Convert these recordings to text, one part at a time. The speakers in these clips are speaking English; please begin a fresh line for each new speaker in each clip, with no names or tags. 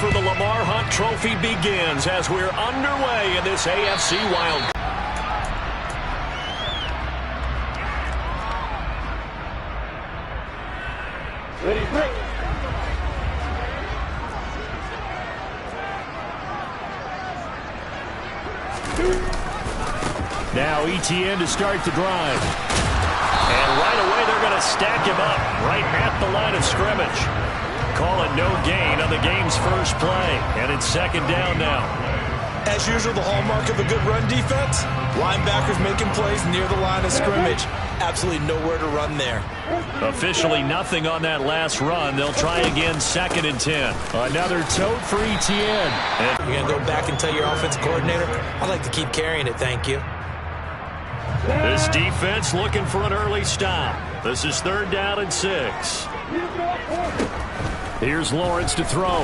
for the Lamar Hunt Trophy begins as we're underway in this AFC Wild.
Ready, break.
Now ETN to start the drive. And right away they're going to stack him up right at the line of scrimmage. Call it no gain on the game's first play. And it's second down now.
As usual, the hallmark of a good run defense, linebackers making plays near the line of scrimmage. Absolutely nowhere to run there.
Officially nothing on that last run. They'll try again, 2nd and 10. Another tote for ETN.
You're going to go back and tell your offensive coordinator, I'd like to keep carrying it, thank you.
This defense looking for an early stop. This is 3rd down and 6. Here's Lawrence to throw.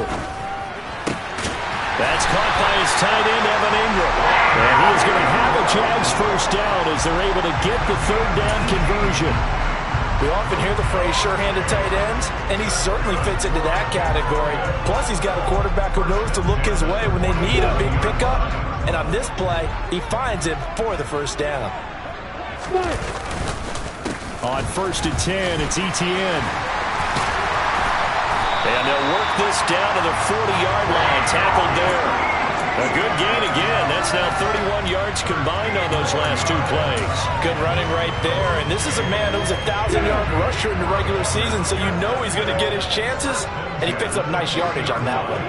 That's caught by his tight end, Evan Ingram. And he is going to have a Jags first down as they're able to get the 3rd down conversion.
We often hear the phrase sure-handed tight ends, and he certainly fits into that category. Plus, he's got a quarterback who knows to look his way when they need a big pickup. And on this play, he finds him for the first down.
On 1st and 10, it's ETN. And they'll work this down to the 40-yard line, tackled there. A good gain again. That's now 31 yards combined on those last 2 plays.
Good running right there. And this is a man who's a 1,000-yard rusher in the regular season, so you know he's going to get his chances. And he picks up nice yardage on that one.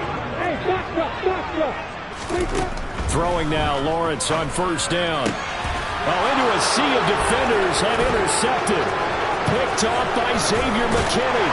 Throwing now, Lawrence on 1st down. Oh, into a sea of defenders and intercepted. Picked off by Xavier McKinney.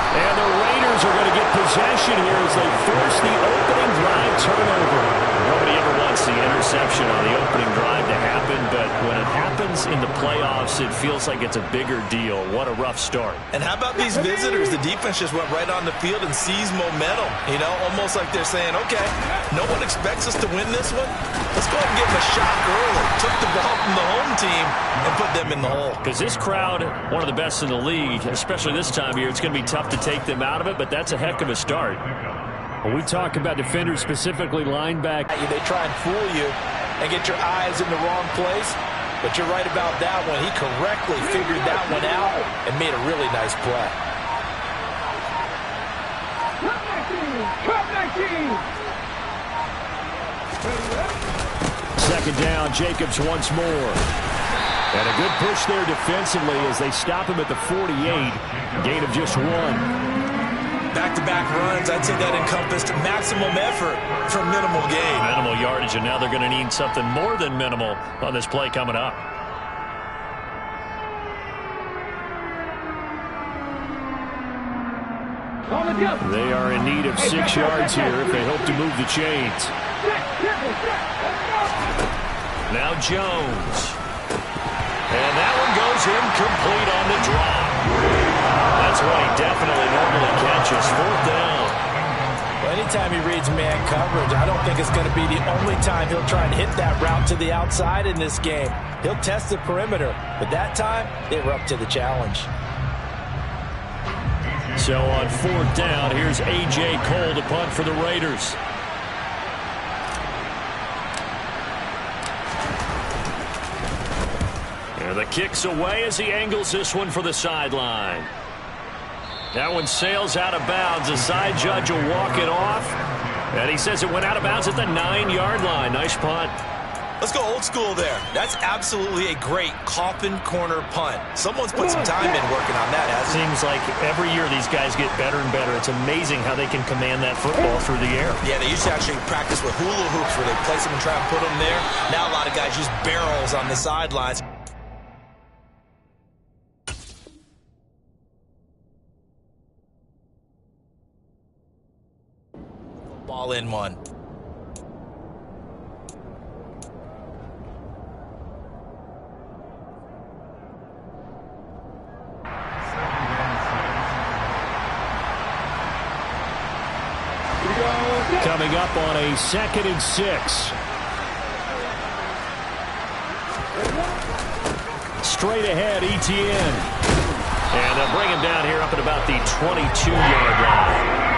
And the Raiders are going to get possession here as they force the opening drive turnover. Nobody ever wants the interception on the opening drive to happen, but when it happens in the playoffs, it feels like it's a bigger deal. What a rough start.
And how about these visitors? The defense just went right on the field and seized momentum. You know, almost like they're saying, okay, no one expects us to win this one. Let's go ahead and give them a shot early. Took the ball from the home team and put them in the hole.
Because this crowd, one of the best in the league, especially this time of year, it's going to be tough to take them out of it, but that's a heck of a start. When we talk about defenders, specifically linebackers,
they try and fool you and get your eyes in the wrong place, but you're right about that one. He correctly figured that one out and made a really nice play.
2nd down, Jacobs once more. And a good push there defensively as they stop him at the 48. Gain of just 1.
Back-to-back runs, I'd say that encompassed maximum effort for minimal gain.
Minimal yardage, and now they're going to need something more than minimal on this play coming up. They are in need of 6 yards here if they hope to move the chains. Now Jones. And that one goes incomplete on the drop. That's what he definitely normally catches. 4th down.
Well, anytime he reads man coverage, I don't think it's going to be the only time he'll try and hit that route to the outside in this game. He'll test the perimeter, but that time, they were up to the challenge.
So on 4th down, here's A.J. Cole to punt for the Raiders. And the kick's away as he angles this one for the sideline. That one sails out of bounds. The side judge will walk it off. And he says it went out of bounds at the 9-yard line. Nice punt.
Let's go old school there. That's absolutely a great coffin corner punt. Someone's put some time in working on that, hasn't
Seems like every year these guys get better and better. It's amazing how they can command that football through the air.
Yeah, they used to actually practice with hula hoops where they place them and try and put them there. Now a lot of guys use barrels on the sidelines. Ball in one.
Coming up on a 2nd and 6. Straight ahead, ETN. And they'll bring him down here up at about the 22-yard line.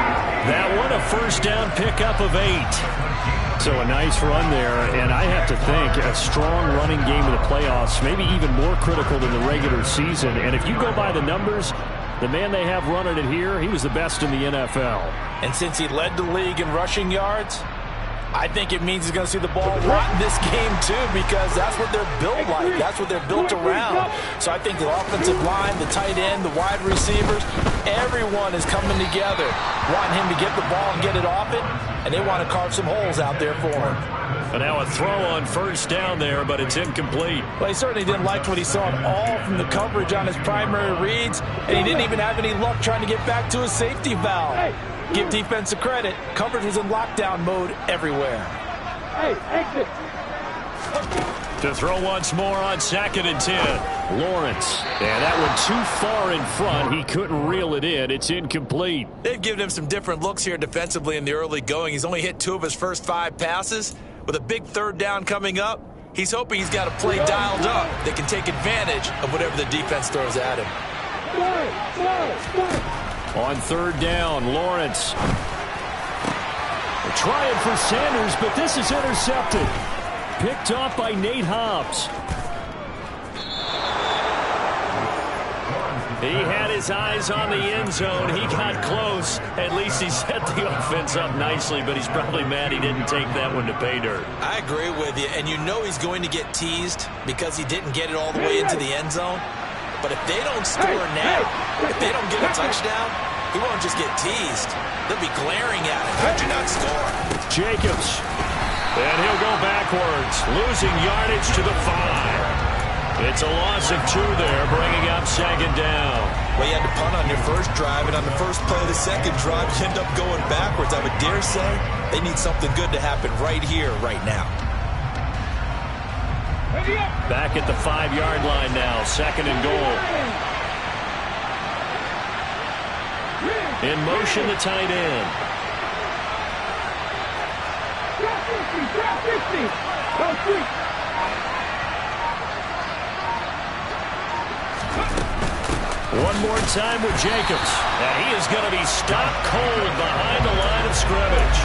That one a first down pickup of 8. So a nice run there, and I have to think a strong running game in the playoffs, maybe even more critical than the regular season. And if you go by the numbers, the man they have running it here, he was the best in the NFL.
And since he led the league in rushing yards, I think it means he's going to see the ball a lot in this game, too, because that's what they're built like. That's what they're built around. So I think the offensive line, the tight end, the wide receivers, everyone is coming together, wanting him to get the ball and get it off it, and they want to carve some holes out there for him.
And now a throw on first down there, but it's incomplete.
Well, he certainly didn't like what he saw at all from the coverage on his primary reads, and he didn't even have any luck trying to get back to his safety valve. Give defense a credit. Coverage was in lockdown mode everywhere.
Hey, exit.
To throw once more on 2nd and 10. Lawrence. And that one too far in front. He couldn't reel it in. It's incomplete.
They've given him some different looks here defensively in the early going. He's only hit 2 of his first 5 passes. With a big 3rd down coming up, he's hoping he's got a play dialed up that can take advantage of whatever the defense throws at him.
On 3rd down, Lawrence. They're trying for Sanders, but this is intercepted. Picked off by Nate Hobbs. He had his eyes on the end zone. He got close. At least he set the offense up nicely, but he's probably mad he didn't take that one to pay dirt.
I agree with you, and you know he's going to get teased because he didn't get it all the way into the end zone. But if they don't score now, if they don't get a touchdown, he won't just get teased. They'll be glaring at him. How'd you not score?
Jacobs. And he'll go backwards, losing yardage to the 5. It's a loss of 2 there, bringing up 2nd down.
Well, you had to punt on your first drive, and on the first play of the second drive, you end up going backwards. I would dare say they need something good to happen right here, right now.
Back at the 5-yard line now, 2nd and goal. In motion, the tight end. One more time with Jacobs. And he is going to be stopped cold behind the line of scrimmage.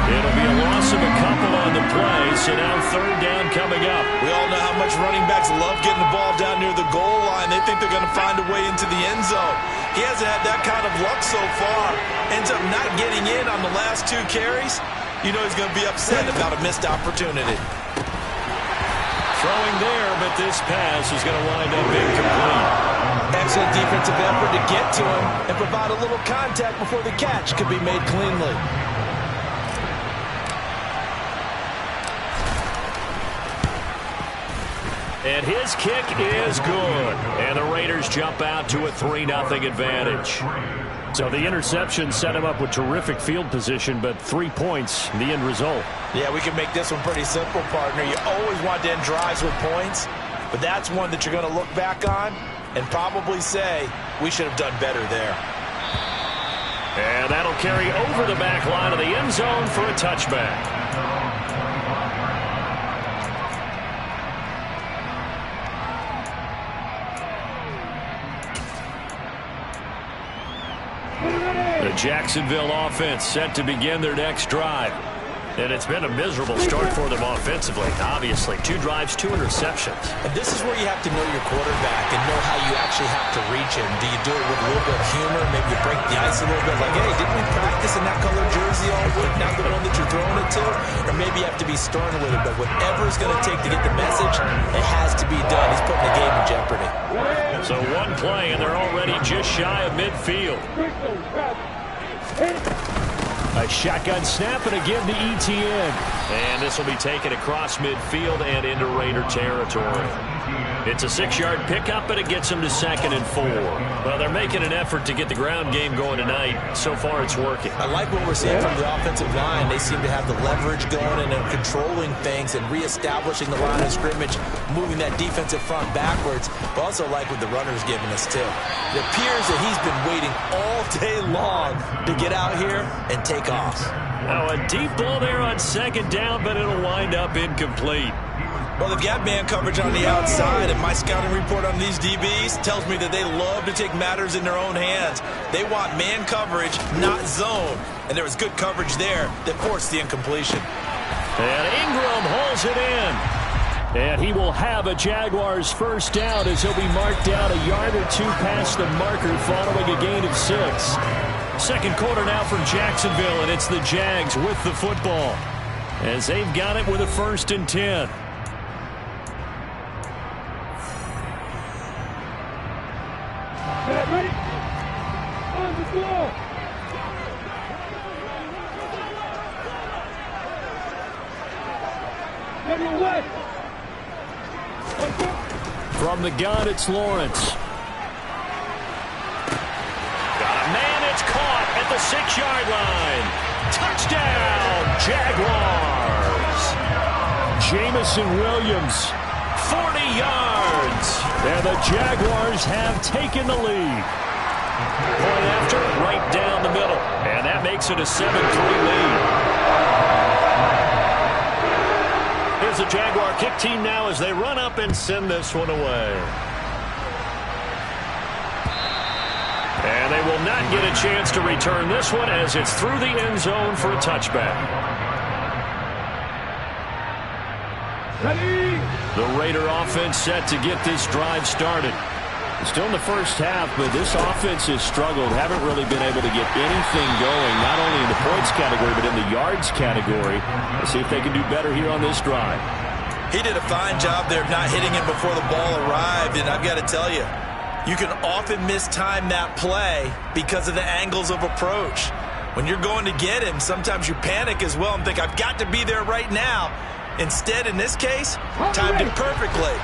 It'll be a loss of a couple on the play, so now 3rd down coming up.
We all know how much running backs love getting the ball down near the goal line. They think they're going to find a way into the end zone. He hasn't had that kind of luck so far. Ends up not getting in on the last 2 carries. You know he's going to be upset about a missed opportunity.
Throwing there, but this pass is going to wind up incomplete.
Excellent defensive effort to get to him and provide a little contact before the catch could be made cleanly.
And his kick is good. And the Raiders jump out to a 3-0 advantage. So the interception set him up with terrific field position, but 3 points, the end result.
Yeah, we can make this one pretty simple, partner. You always want to end drives with points, but that's one that you're going to look back on and probably say, we should have done better there.
And that'll carry over the back line of the end zone for a touchback. The Jacksonville offense set to begin their next drive. And it's been a miserable start for them offensively, obviously. 2 drives, 2 interceptions.
And this is where you have to know your quarterback and know how you actually have to reach him. Do you do it with a little bit of humor? Maybe you break the ice a little bit, like, hey, didn't we practice in that color jersey all week, not the one that you're throwing it to? Or maybe you have to be stern with it, but whatever it's going to take to get the message, it has to be done. He's putting the game in jeopardy.
So 1 play, and they're already just shy of midfield. A shotgun snap and a give to Etienne. And this will be taken across midfield and into Raider territory. It's a 6-yard pickup, but it gets them to 2nd and 4. Well, they're making an effort to get the ground game going tonight. So far, it's working.
I like what we're seeing from the offensive line. They seem to have the leverage going and they're controlling things and reestablishing the line of scrimmage, moving that defensive front backwards. But also like what the runner's giving us, too. It appears that he's been waiting all day long to get out here and take off.
Now, a deep ball there on 2nd down, but it'll wind up incomplete.
Well, they've got man coverage on the outside, and my scouting report on these DBs tells me that they love to take matters in their own hands. They want man coverage, not zone. And there was good coverage there that forced the incompletion.
And Ingram holds it in. And he will have a Jaguars first down as he'll be marked out a yard or two past the marker following a gain of 6. Second quarter now from Jacksonville, and it's the Jags with the football as they've got it with a 1st and 10.
Ready? On the floor. Ready away.
From the gun, it's Lawrence. Got a man, it's caught at the 6-yard line. Touchdown, Jaguars. Jamison Williams, 40 yards. And the Jaguars have taken the lead. Point after, right down the middle. And that makes it a 7-3 lead. Here's the Jaguar kick team now as they run up and send this one away. And they will not get a chance to return this one as it's through the end zone for a touchback.
Ready?
The Raider offense set to get this drive started. Still in the first half, but this offense has struggled. Haven't really been able to get anything going, not only in the points category, but in the yards category. Let's see if they can do better here on this drive.
He did a fine job there of not hitting him before the ball arrived, and I've got to tell you, you can often mistime that play because of the angles of approach. When you're going to get him, sometimes you panic as well and think, I've got to be there right now. Instead, in this case, timed it perfectly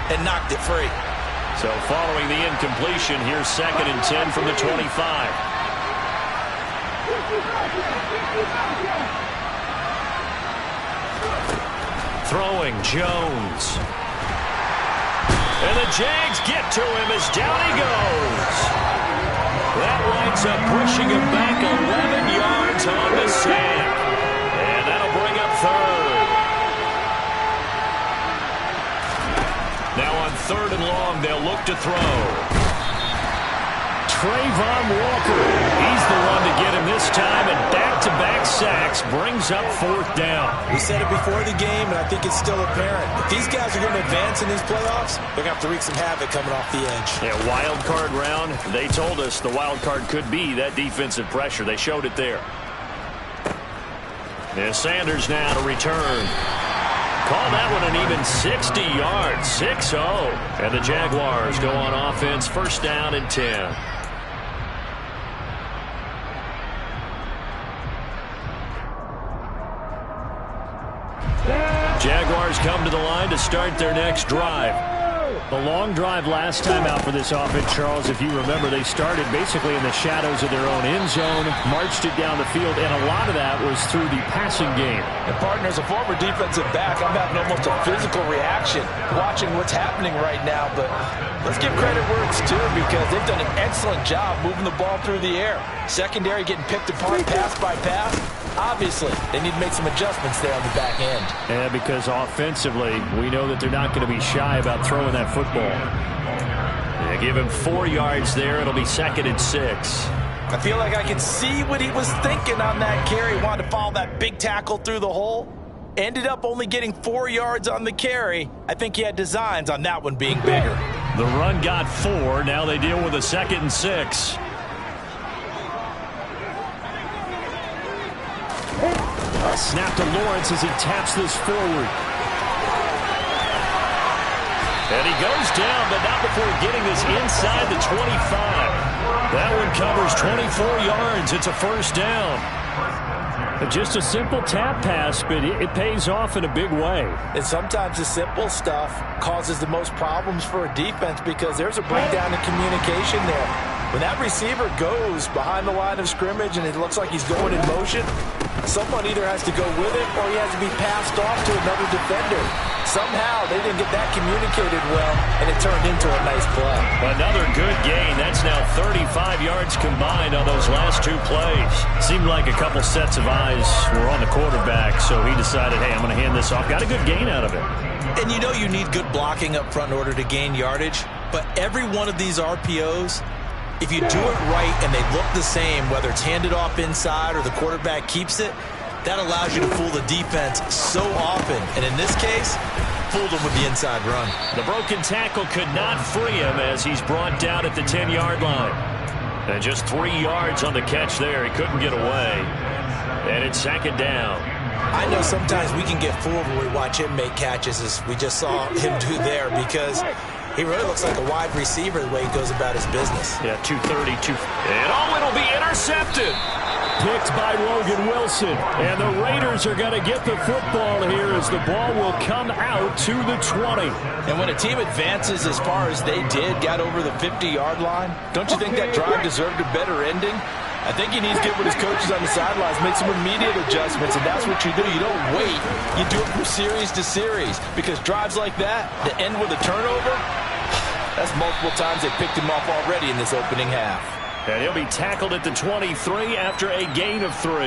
and knocked it free.
So following the incompletion, here's 2nd and 10 from the 25. Throwing Jones. And the Jags get to him as down he goes. That winds up pushing him back 11 yards on the sack. And that'll bring up 3rd. Now on 3rd and long, they'll look to throw. Trayvon Walker, he's the one to get him this time, and back-to-back sacks brings up 4th down.
We said it before the game, and I think it's still apparent. If these guys are going to advance in these playoffs, they're going to have to wreak some havoc coming off the edge.
Yeah, wild card round. They told us the wild card could be that defensive pressure. They showed it there. And Sanders now to return. Call that one an even 60 yards, 6-0. And the Jaguars go on offense, 1st down and 10. Jaguars come to the line to start their next drive. The long drive last time out for this offense, Charles, if you remember, they started basically in the shadows of their own end zone, marched it down the field, and a lot of that was through the passing game.
And partner, as a former defensive back, I'm having almost a physical reaction watching what's happening right now. But let's give credit where it's due because they've done an excellent job moving the ball through the air. Secondary getting picked apart pass by pass. Obviously, they need to make some adjustments there on the back end.
Yeah, because offensively, we know that they're not going to be shy about throwing that football. Yeah, give him 4 yards there. It'll be 2nd and 6.
I feel like I can see what he was thinking on that carry. He wanted to follow that big tackle through the hole. Ended up only getting 4 yards on the carry. I think he had designs on that one being bigger.
The run got 4. Now they deal with a 2nd and 6. A snap to Lawrence as he taps this forward. And he goes down, but not before getting this inside the 25. That one covers 24 yards. It's a 1st down. Just a simple tap pass, but it pays off in a big way.
And sometimes the simple stuff causes the most problems for a defense because there's a breakdown in communication there. When that receiver goes behind the line of scrimmage and it looks like he's going in motion, someone either has to go with it or he has to be passed off to another defender. Somehow they didn't get that communicated well, and it turned into a nice play.
Another good gain. That's now 35 yards combined on those last two plays. Seemed like a couple sets of eyes were on the quarterback, so he decided, hey, I'm going to hand this off. Got a good gain out of it.
And you know you need good blocking up front in order to gain yardage, but every one of these RPOs, if you do it right and they look the same, whether it's handed off inside or the quarterback keeps it, that allows you to fool the defense so often. And in this case, fooled him with the inside run.
The broken tackle could not free him as he's brought down at the 10-yard line. And just 3 yards on the catch there. He couldn't get away. And it's second down.
I know sometimes we can get fooled when we watch him make catches, as we just saw him do there, because he really looks like a wide receiver the way he goes about his business.
Yeah, 232. And it'll be intercepted. Picked by Logan Wilson. And the Raiders are going to get the football here as the ball will come out to the 20.
And when a team advances as far as they did, got over the 50-yard line, don't you think that drive deserved a better ending? I think he needs to get with his coaches on the sidelines, make some immediate adjustments, and that's what you do. You don't wait. You do it from series to series, because drives like that end with a turnover, that's multiple times they picked him off already in this opening half.
And he'll be tackled at the 23 after a gain of 3.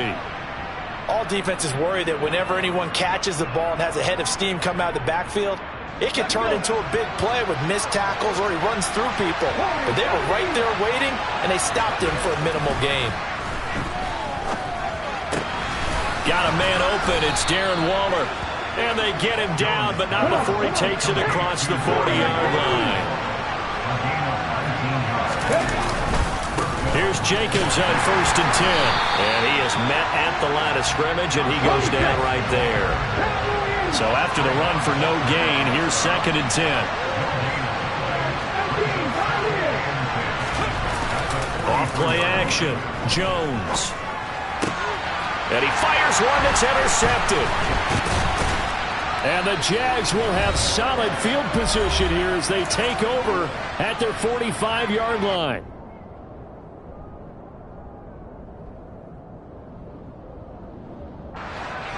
All defenses worry that whenever anyone catches the ball and has a head of steam come out of the backfield, it can turn into a big play with missed tackles or he runs through people. But they were right there waiting, and they stopped him for a minimal gain.
Got a man open. It's Darren Waller. And they get him down, but not before he takes it across the 40-yard line. Here's Jacobs on 1st and 10. And he is met at the line of scrimmage, and he goes down right there. So after the run for no gain, here's 2nd and 10. Off play action. Jones. And he fires one that's intercepted. And the Jags will have solid field position here as they take over at their 45-yard line.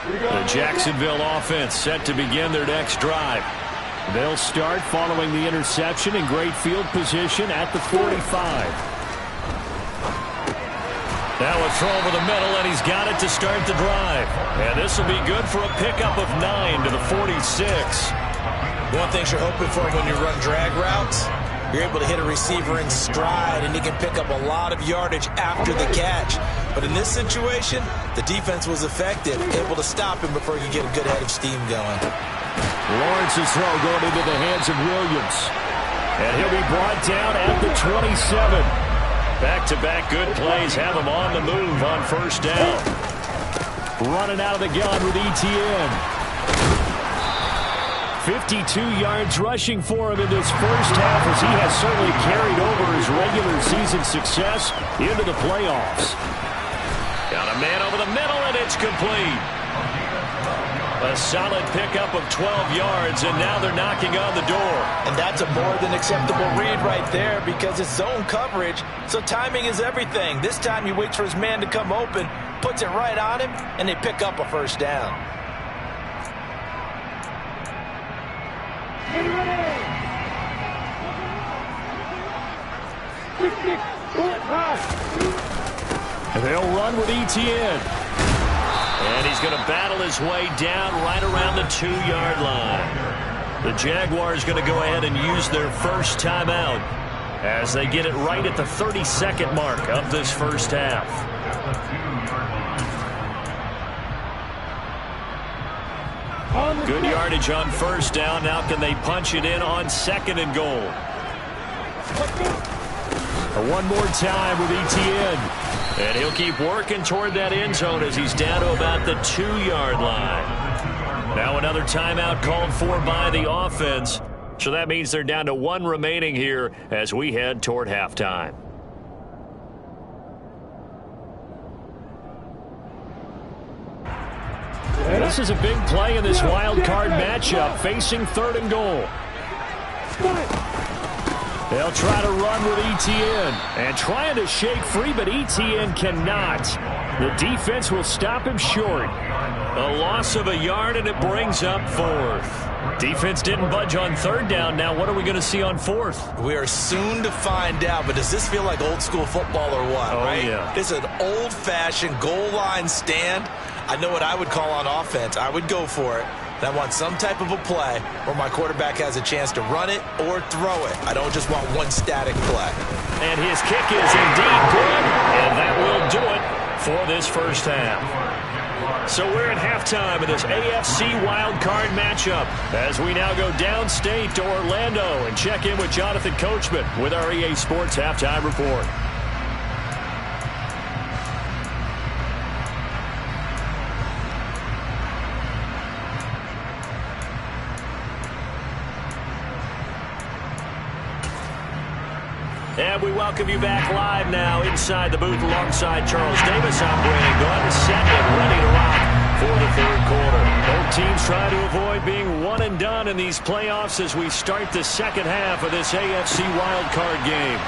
The Jacksonville offense set to begin their next drive. They'll start following the interception in great field position at the 45. Now a throw over the middle, and he's got it to start the drive. And this will be good for a pickup of 9 to the 46.
One thing you're hoping for when you run drag routes, you're able to hit a receiver in stride, and he can pick up a lot of yardage after the catch. But in this situation, the defense was effective, able to stop him before he could get a good head of steam going.
Lawrence's throw going into the hands of Williams. And he'll be brought down at the 27. Back-to-back good plays have him on the move on 1st down. Running out of the gun with ETN. 52 yards rushing for him in this first half, as he has certainly carried over his regular season success into the playoffs. Got a man over the middle, and it's complete. A solid pickup of 12 yards, and now they're knocking on the door.
And that's a more than acceptable read right there, because it's zone coverage, so timing is everything. This time he waits for his man to come open, puts it right on him, and they pick up a 1st down.
They'll run with ETN. And he's going to battle his way down right around the 2-yard line. The Jaguars going to go ahead and use their first timeout as they get it right at the 32nd mark of this first half. Good yardage on 1st down. Now can they punch it in on 2nd and goal? One more time with ETN. And he'll keep working toward that end zone as he's down to about the 2-yard line. Now another timeout called for by the offense. So that means they're down to 1 remaining here as we head toward halftime. This is a big play in this wild card matchup, facing 3rd and goal. They'll try to run with ETN and trying to shake free, but ETN cannot. The defense will stop him short. A loss of a yard, and it brings up 4th. Defense didn't budge on third down. Now what are we going to see on fourth?
We are soon to find out, but does this feel like old school football or what, right?
Yeah.
This is an old-fashioned goal line stand. I know what I would call on offense. I would go for it. And I want some type of a play where my quarterback has a chance to run it or throw it. I don't just want one static play.
And his kick is indeed good, and that will do it for this first half. So we're at halftime of this AFC wildcard matchup as we now go downstate to Orlando and check in with Jonathan Coachman with our EA Sports Halftime Report. And we welcome you back live now inside the booth alongside Charles Davis. I'm Brandon Gunn, set and ready to rock for the third quarter. Both teams trying to avoid being one and done in these playoffs as we start the second half of this AFC wildcard game.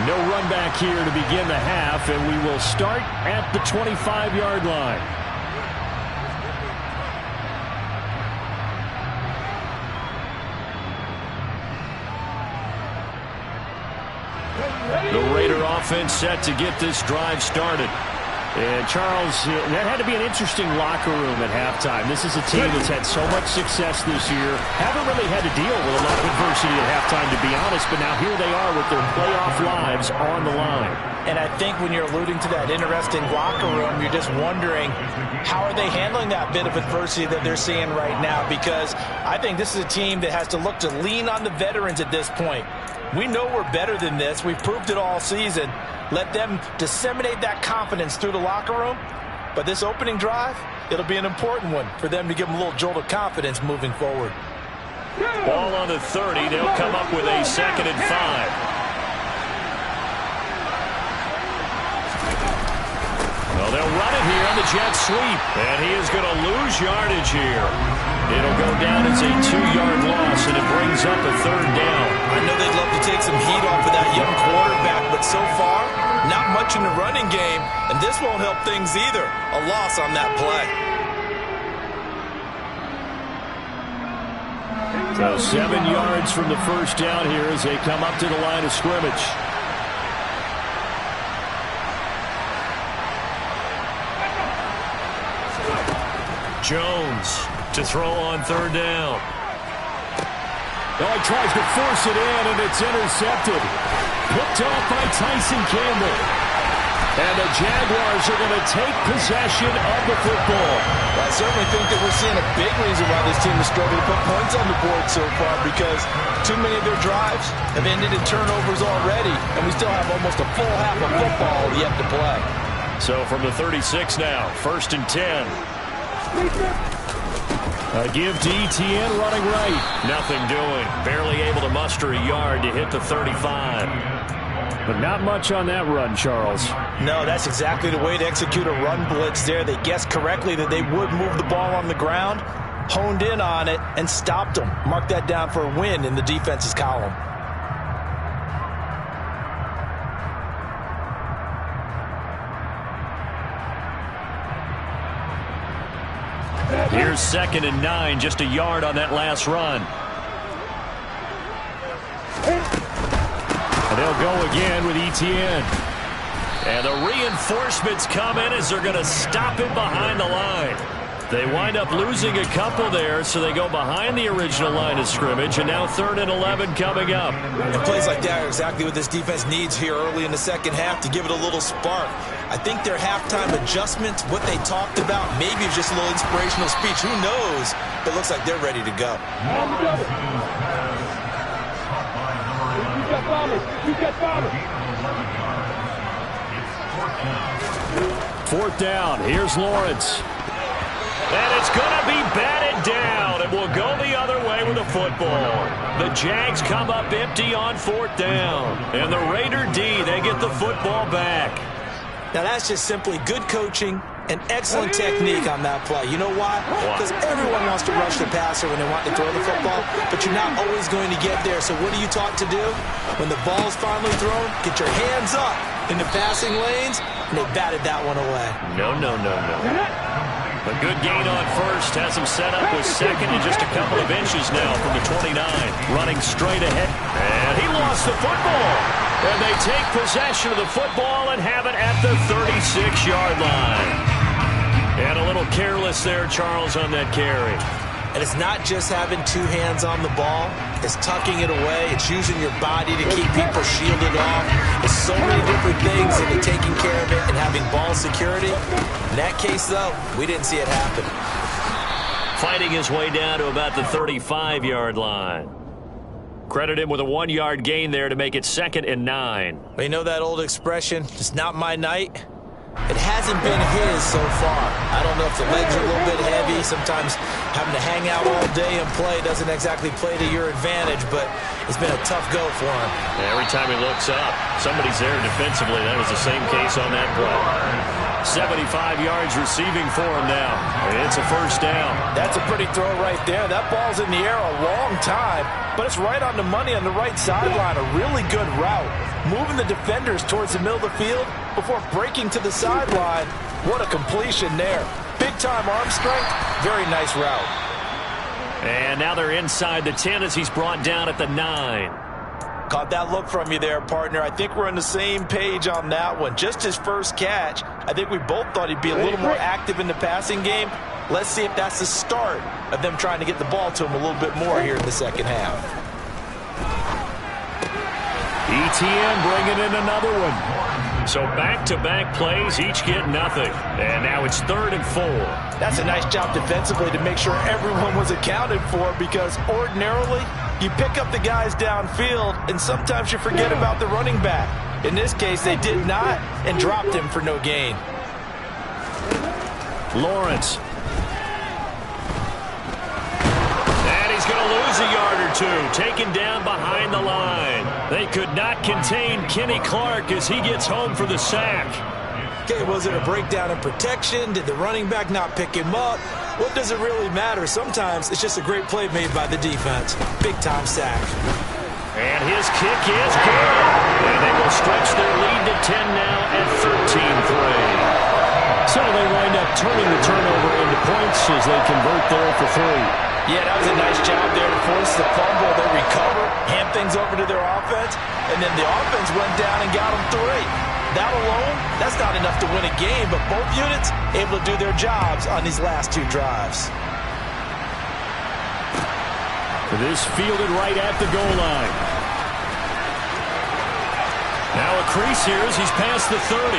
No run back here to begin the half, and we will start at the 25-yard line. The Raider offense set to get this drive started. And Charles, that had to be an interesting locker room at halftime. This is a team that's had so much success this year. Haven't really had to deal with a lot of adversity at halftime, to be honest. But now here they are with their playoff lives on the line.
And I think when you're alluding to that interesting locker room, you're just wondering how are they handling that bit of adversity that they're seeing right now? Because I think this is a team that has to look to lean on the veterans at this point. We know we're better than this. We've proved it all season. Let them disseminate that confidence through the locker room. But this opening drive, it'll be an important one for them to give them a little jolt of confidence moving forward.
Ball on the 30. They'll come up with a 2nd and 5. Well, they'll run it here on the jet sweep. And he is going to lose yardage here. It'll go down as a 2-yard loss, and it brings up a 3rd down.
I know they'd love to take some heat off of that young quarterback, but so far, not much in the running game, and this won't help things either. A loss on that play.
So 7 yards from the first down here as they come up to the line of scrimmage. Jones to throw on 3rd down. Oh, he tries to force it in, and it's intercepted. Picked off by Tyson Campbell. And the Jaguars are going to take possession of the football.
Well, I certainly think that we're seeing a big reason why this team is struggling to put points on the board so far, because too many of their drives have ended in turnovers already, and we still have almost a full half of football yet to play.
So from the 36 now, 1st and 10. A give to Etienne running right. Nothing doing. Barely able to muster a yard to hit the 35. But not much on that run, Charles.
No, that's exactly the way to execute a run blitz there. They guessed correctly that they would move the ball on the ground, honed in on it, and stopped them. Mark that down for a win in the defense's column.
Here's 2nd and 9, just a yard on that last run. And they'll go again with Etienne. And the reinforcements come in as they're going to stop him behind the line. They wind up losing a couple there, so they go behind the original line of scrimmage, and now 3rd and 11 coming up.
And plays like that are exactly what this defense needs here early in the second half to give it a little spark. I think their halftime adjustments, what they talked about, maybe it's just a little inspirational speech. Who knows? But it looks like they're ready to go.
You got Bobby.
4th down. Here's Lawrence. And it's going to be batted down, and we'll go the other way with the football. The Jags come up empty on 4th down. And the Raider D, they get the football back.
Now, that's just simply good coaching and excellent technique on that play. You know why? Because everyone wants to rush the passer when they want to throw the football, but you're not always going to get there. So what are you taught to do? When the ball's finally thrown, get your hands up in the passing lanes, and they batted that one away.
No. But Good gain on first. Has him set up with second and just a couple of inches now from the 29. Running straight ahead. And he lost the football. And they take possession of the football and have it at the 36-yard line. And a little careless there, Charles, on that carry.
And it's not just having two hands on the ball. It's tucking it away. It's using your body to keep people shielded off. There's so many different things into taking care of it and having ball security. In that case, though, we didn't see it happen.
Fighting his way down to about the 35-yard line. Credit him with a 1-yard gain there to make it 2nd and 9.
Well, you know that old expression, it's not my night? It hasn't been his so far. I don't know if the legs are a little bit heavy. Sometimes having to hang out all day and play doesn't exactly play to your advantage, but it's been a tough go for him.
Every time he looks up, somebody's there defensively. That was the same case on that play. 75 yards receiving for him now. It's a first down.
That's a pretty throw right there. That ball's in the air a long time, but it's right on the money on the right sideline. A really good route. Moving the defenders towards the middle of the field before breaking to the sideline. What a completion there. Big-time arm strength. Very nice route.
And now they're inside the 10 as he's brought down at the 9.
Caught that look from you there, partner. I think we're on the same page on that one. Just his first catch. I think we both thought he'd be a little more active in the passing game. Let's see if that's the start of them trying to get the ball to him a little bit more here in the second half.
ETN bringing in another one. So back-to-back plays, each get nothing. And now it's 3rd and 4.
That's a nice job defensively to make sure everyone was accounted for, because ordinarily you pick up the guys downfield and sometimes you forget about the running back. In this case, they did not and dropped him for no gain.
Lawrence. And he's going to lose a yard or two. Taken down behind the line. They could not contain Kenny Clark as he gets home for the sack.
Okay, was it a breakdown in protection? Did the running back not pick him up? What does it really matter? Sometimes it's just a great play made by the defense. Big-time sack.
And his kick is good. And they will stretch their lead to 10 now at 13-3. So they wind up turning the turnover into points as they convert there for 3.
Yeah, that was a nice job there to force the fumble. They recover, hand things over to their offense, and then the offense went down and got them 3. That alone, that's not enough to win a game, but both units able to do their jobs on these last 2 drives.
This fielded right at the goal line. Now a crease here as he's past the 30.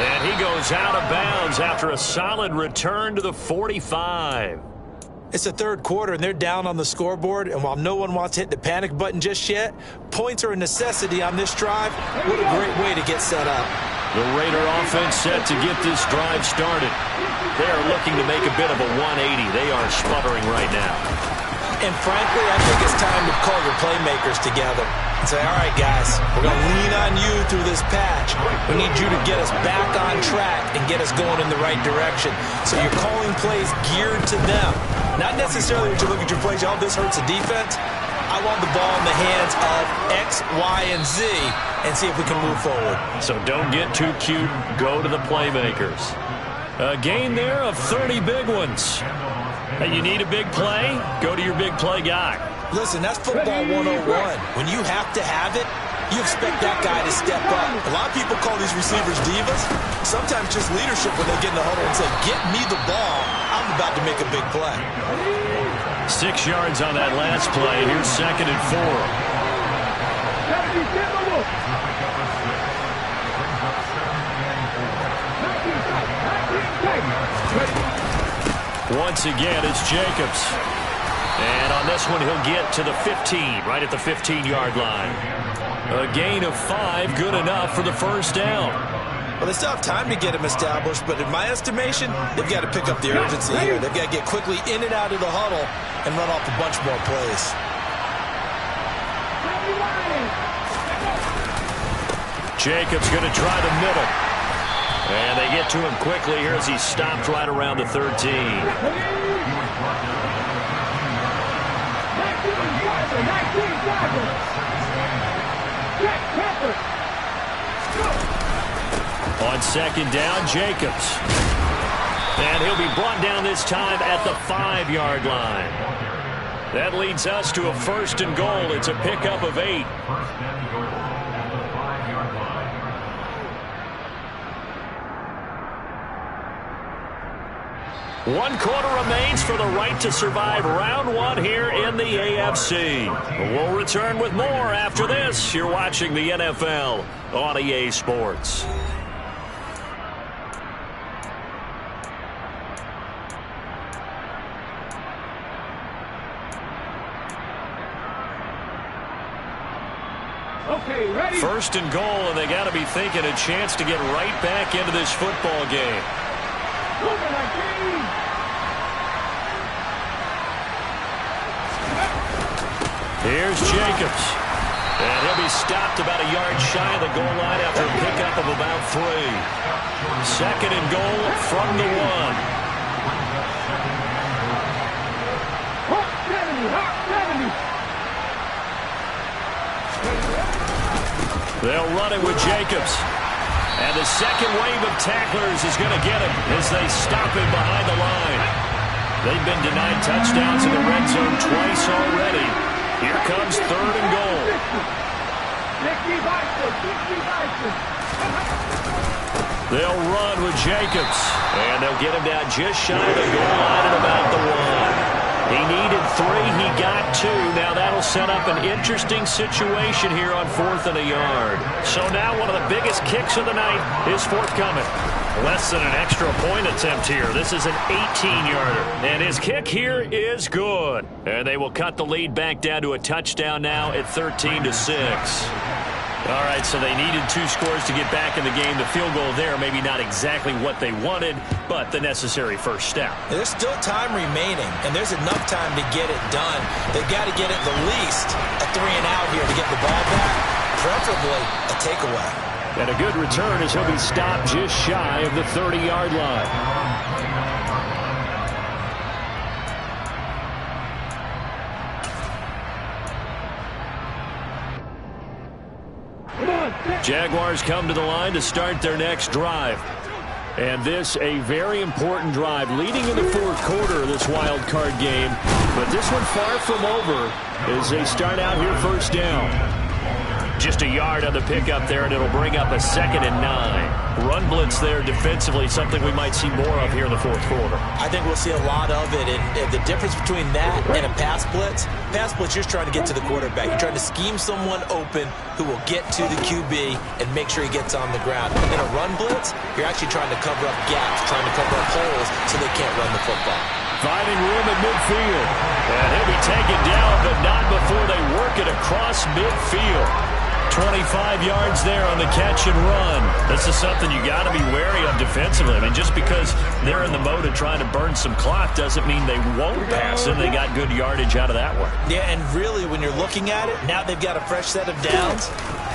And he goes out of bounds after a solid return to the 45.
It's the 3rd quarter, and they're down on the scoreboard, and while no one wants to hit the panic button just yet, points are a necessity on this drive. What a great way to get set up.
The Raider offense set to get this drive started. They are looking to make a bit of a 180. They are sputtering right now.
And frankly, I think it's time to call your playmakers together and say, all right, guys, we're going to lean on you through this patch. We need you to get us back on track and get us going in the right direction. So you're calling plays geared to them. Not necessarily that you look at your plays, oh, this hurts the defense. I want the ball in the hands of X, Y, and Z and see if we can move forward.
So don't get too cute. Go to the playmakers. A gain there of 30 big ones. Hey, you need a big play? Go to your big play guy.
Listen, that's football 101. When you have to have it, you expect that guy to step up. A lot of people call these receivers divas. Sometimes just leadership when they get in the huddle and say, get me the ball. I'm about to make a big play.
6 yards on that last play. Here's 2nd and 4. Once again, it's Jacobs. And on this one, he'll get to the 15, right at the 15-yard line. A gain of 5, good enough for the first down.
Well, they still have time to get him established, but in my estimation, they've got to pick up the urgency here. They've got to get quickly in and out of the huddle and run off a bunch more plays.
Jacobs going to try the middle. And they get to him quickly here as he's stopped right around the 13. On 2nd down, Jacobs. And he'll be brought down this time at the 5-yard line. That leads us to a 1st and goal. It's a pickup of 8. One quarter remains for the right to survive round 1 here in the AFC. We'll return with more after this. You're watching the NFL on EA Sports.
Okay, ready?
1st and goal, and they got to be thinking a chance to get right back into this football game. Here's Jacobs. And he'll be stopped about a yard shy of the goal line after a pickup of about 3. 2nd and goal from the 1. They'll run it with Jacobs. And the second wave of tacklers is going to get him as they stop him behind the line. They've been denied touchdowns in the red zone twice already. Here comes 3rd and goal. They'll run with Jacobs. And they'll get him down just shy of the goal line at about the 1. He needed 3. He got 2. Now that'll set up an interesting situation here on 4th and a yard. So now one of the biggest kicks of the night is forthcoming. Less than an extra point attempt here. This is an 18-yarder. And his kick here is good. And they will cut the lead back down to a touchdown now at 13-6. All right, so they needed 2 scores to get back in the game. The field goal there, maybe not exactly what they wanted, but the necessary first step.
There's still time remaining, and there's enough time to get it done. They've got to get at the least a 3-and-out here to get the ball back, preferably a takeaway.
And a good return as he'll be stopped just shy of the 30-yard line. Jaguars come to the line to start their next drive. And this a very important drive leading in the 4th quarter of this wild card game. But this one far from over as they start out here 1st down. Just a yard on the pickup there, and it'll bring up a 2nd and 9. Run blitz there defensively, something we might see more of here in the 4th quarter.
I think we'll see a lot of it, and the difference between that and a pass blitz, you're trying to get to the quarterback. You're trying to scheme someone open who will get to the QB and make sure he gets on the ground. In a run blitz, you're actually trying to cover up gaps, trying to cover up holes so they can't run the football.
Finding room at midfield. And he'll be taken down, but not before they work it across midfield. 25 yards there on the catch and run. This is something you got to be wary of defensively. I mean, just because they're in the mode of trying to burn some clock doesn't mean they won't pass him. They got good yardage out of that one.
Yeah, and really, when you're looking at it, now they've got a fresh set of downs.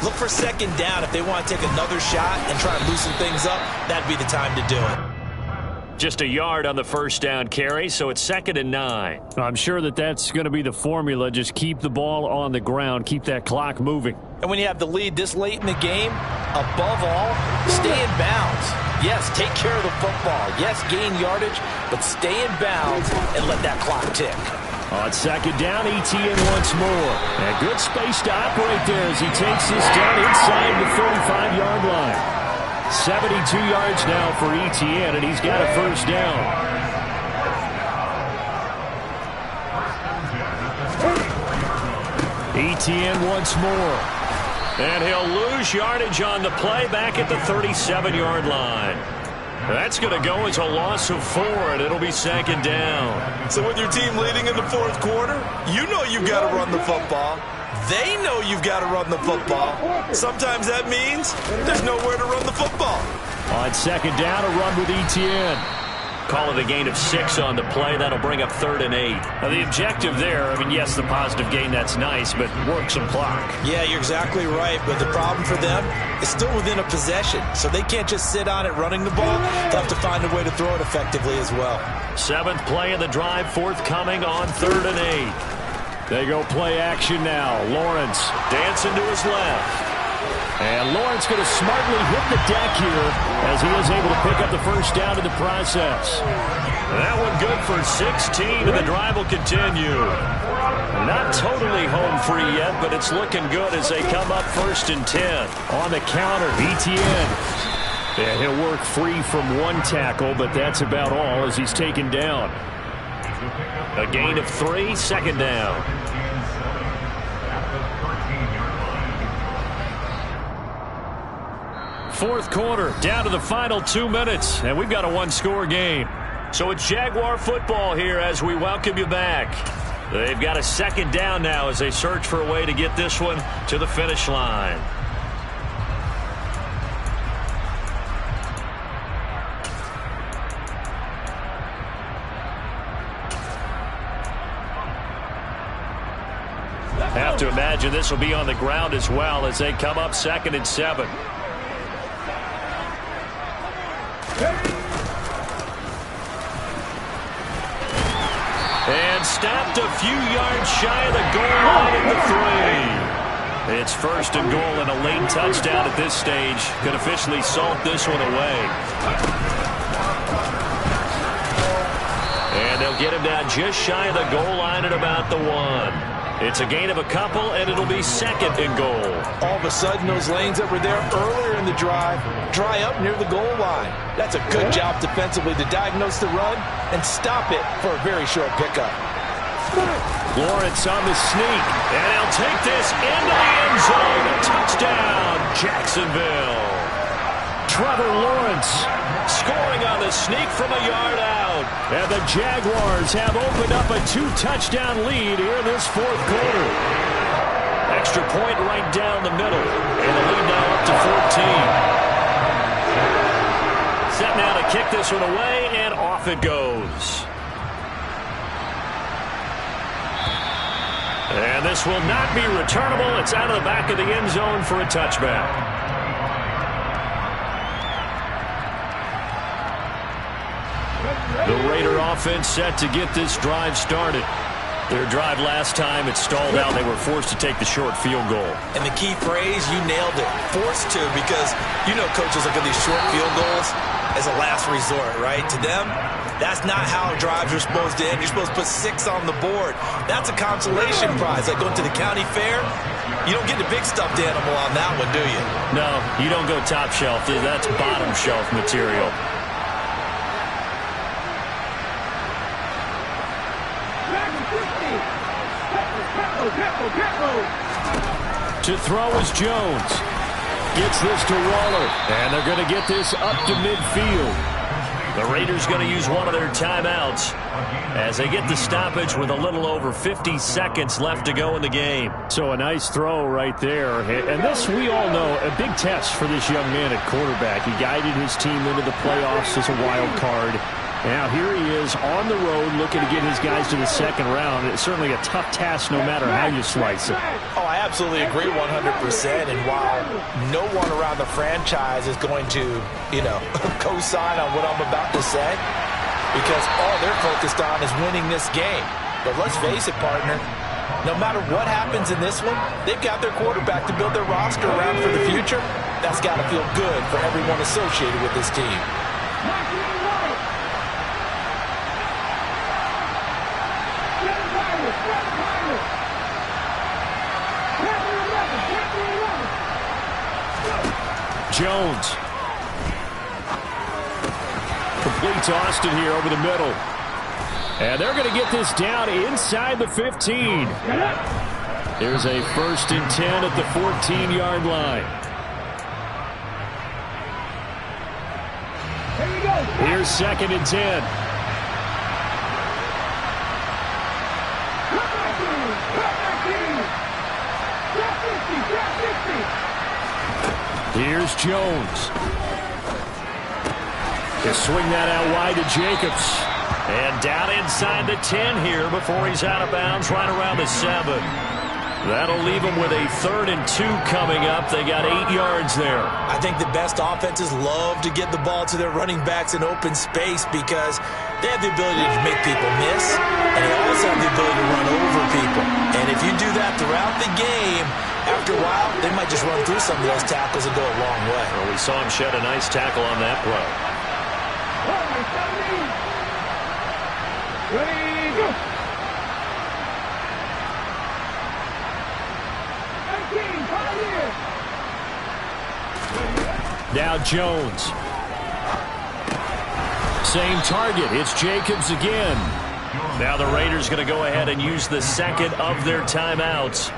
Look for 2nd down. If they want to take another shot and try and loosen things up, that'd be the time to do it.
Just a yard on the 1st down carry, so it's 2nd and 9. I'm sure that's going to be the formula. Just keep the ball on the ground, keep that clock moving.
And when you have the lead this late in the game, above all, stay in bounds. Yes, take care of the football. Yes, gain yardage, but stay in bounds and let that clock tick.
On 2nd down, ETN once more. And good space to operate there as he takes this down inside the 35-yard line. 72 yards now for ETN, and he's got a 1st down. ETN once more. And he'll lose yardage on the play back at the 37-yard line. That's going to go as a loss of 4, and it'll be 2nd down.
So with your team leading in the 4th quarter, you know you've got to run the football. They know you've got to run the football. Sometimes that means there's nowhere to run the football.
On 2nd down, a run with ETN. Call it a gain of 6 on the play. That'll bring up 3rd and 8. Now, the objective there, I mean, yes, the positive gain, that's nice, but work some clock.
Yeah, you're exactly right, but the problem for them is still within a possession, so they can't just sit on it running the ball. They'll have to find a way to throw it effectively as well.
7th play of the drive forthcoming on 3rd and 8. They go play action now. Lawrence dancing to his left. And Lawrence going to smartly hit the deck here as he is able to pick up the first down in the process. That one good for 16, and the drive will continue. Not totally home free yet, but it's looking good as they come up 1st and 10. On the counter, ETN. And he'll work free from one tackle, but that's about all as he's taken down. A gain of 3, 2nd down. Fourth quarter, down to the final 2 minutes, and we've got a one-score game. So it's Jaguar football here as we welcome you back. They've got a 2nd down now as they search for a way to get this one to the finish line. Have to imagine this will be on the ground as well as they come up 2nd and 7. And stopped a few yards shy of the goal line at the 3. It's 1st and goal and a late touchdown at this stage could officially salt this one away. And they'll get him down just shy of the goal line at about the 1. It's a gain of a couple, and it'll be 2nd and goal.
All of a sudden, those lanes that were there earlier in the drive dry up near the goal line. That's a good job defensively to diagnose the run and stop it for a very short pickup.
Lawrence on the sneak, and he'll take this into the end zone. Touchdown, Jacksonville. Trevor Lawrence scoring on the sneak from a yard out. And the Jaguars have opened up a 2-touchdown lead here in this 4th quarter. Extra point right down the middle. And the lead now up to 14. Set now to kick this one away, and off it goes. And this will not be returnable. It's out of the back of the end zone for a touchback. The Raider offense set to get this drive started. Their drive last time, it stalled out. They were forced to take the short field goal.
And the key phrase, you nailed it. Forced to, because you know coaches look at these short field goals as a last resort, right? To them, that's not how drives are supposed to end. You're supposed to put 6 on the board. That's a consolation prize. Like going to the county fair, you don't get the big stuffed animal on that one, do you?
No, you don't go top shelf. That's bottom shelf material. To throw is Jones. Gets this to Waller. And they're going to get this up to midfield. The Raiders going to use one of their timeouts as they get the stoppage with a little over 50 seconds left to go in the game. So a nice throw right there. And this, we all know, a big test for this young man at quarterback. He guided his team into the playoffs as a wild card. Now here he is on the road looking to get his guys to the 2nd round. It's certainly a tough task no matter how you slice it.
Oh, I absolutely agree 100%. And while no one around the franchise is going to, co-sign on what I'm about to say, because all they're focused on is winning this game. But let's face it, partner, no matter what happens in this one, they've got their quarterback to build their roster around for the future. That's got to feel good for everyone associated with this team.
Jones completes Austin here over the middle. And they're going to get this down inside the 15. There's a 1st and 10 at the 14-yard line. Here's 2nd and 10. Here's Jones. He'll swing that out wide to Jacobs. And down inside the 10 here before he's out of bounds right around the 7. That'll leave them with a 3rd and 2 coming up. They got 8 yards there.
I think the best offenses love to get the ball to their running backs in open space because They have the ability to make people miss, and they also have the ability to run over people. And if you do that throughout the game, after a while, they might just run through some of those tackles and go a long way.
Well, we saw him shed a nice tackle on that play.
Ready, go! 19, 5 years.
Now Jones. Same target. It's Jacobs again. Now the Raiders going to go ahead and use the second of their timeouts,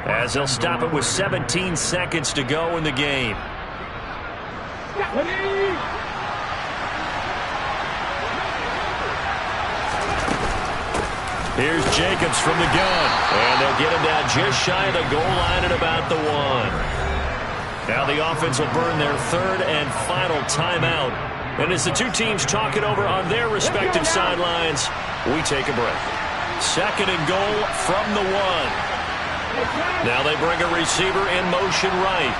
as they'll stop it with 17 seconds to go in the game. Here's Jacobs from the gun, and they'll get him down just shy of the goal line at about the 1. Now the offense will burn their third and final timeout. And as the two teams talk it over on their respective sidelines, we take a break. Second and goal from the 1. Now they bring a receiver in motion right.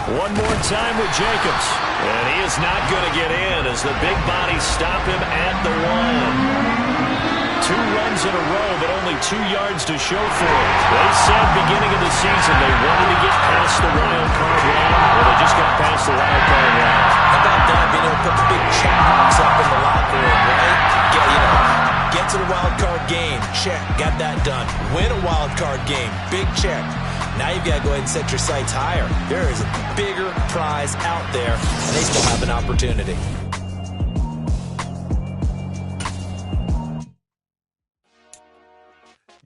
One more time with Jacobs. And he is not going to get in as the big bodies stop him at the 1. 2 runs in a row, but only 2 yards to show for it. They said beginning of the season they wanted to get past the wild card round. Well, they just got past the wild card round.
How about that, being able to put the big check marks up in the locker room, right? Get to the wild card game. Check. Got that done. Win a wild card game. Big check. Now you've got to go ahead and set your sights higher. There is a bigger prize out there, and they still have an opportunity.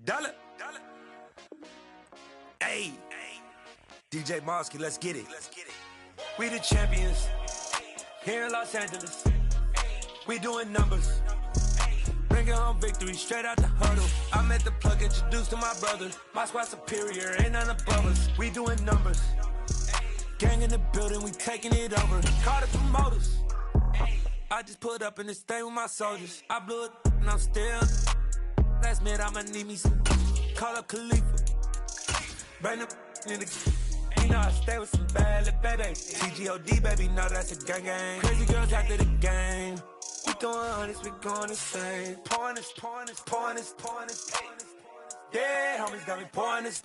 Dollar. Hey. DJ Mosky, let's get it. We the champions here in Los Angeles. We doing numbers. Bringing home victory straight out the huddle. I'm at the plug, introduced to my brother. My squad superior, ain't none above us. We doing numbers. Gang in the building, we taking it over. Call the promoters. I just put up in this thing with my soldiers. I blew it and I'm still. Last minute, I'ma need me some. Call up Khalifa. Bring them in the. You know I stay with some bad little baby. TGOD, baby, know that's a gang gang. Crazy girls after the game. We doing honest, we going insane. Pouring this. Yeah, homies got me pouring this.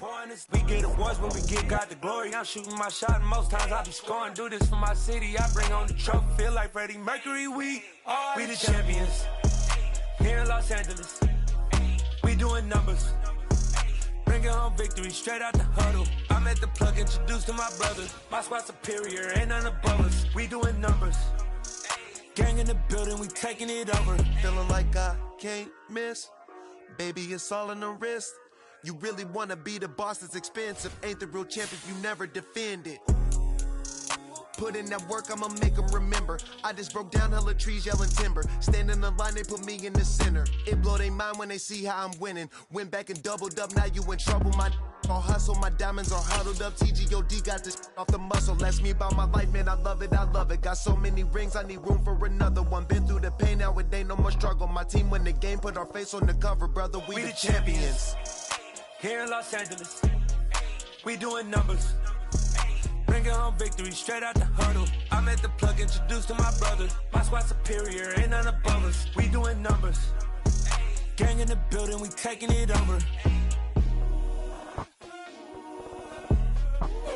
We get awards when we get God the glory. I'm shooting my shot and most times I be scoring. Do this for my city, I bring on the trophy. Feel like Freddie Mercury, we the champions. Here in Los Angeles, we doing numbers. Bringing home victory straight out the huddle. I'm at the plug, introduced to my brother. My squad superior, ain't none above us. We doing numbers. Gang in the building, we taking it over.
Feeling like I can't miss. Baby, it's all in the wrist. You really wanna be the boss, it's expensive. Ain't the real champ if you never defend it. Put in that work, I'ma make them remember. I just broke down hella trees, yelling timber. Stand in the line, they put me in the center. It blow they mind when they see how I'm winning. Went back and doubled up, now you in trouble. My all hustle, my diamonds are huddled up. TGOD got this off the muscle. That's me about my life, man, I love it. Got so many rings, I need room for another one. Been through the pain, now it ain't no more struggle. My team win the game, put our face on the cover, brother. We the champions.
Here in Los Angeles, we doing numbers. Bringing home victory straight out the huddle. I'm at the plug, introduced to my brother. My squad superior, ain't none above us. We doing numbers. Gang in the building, we taking it over.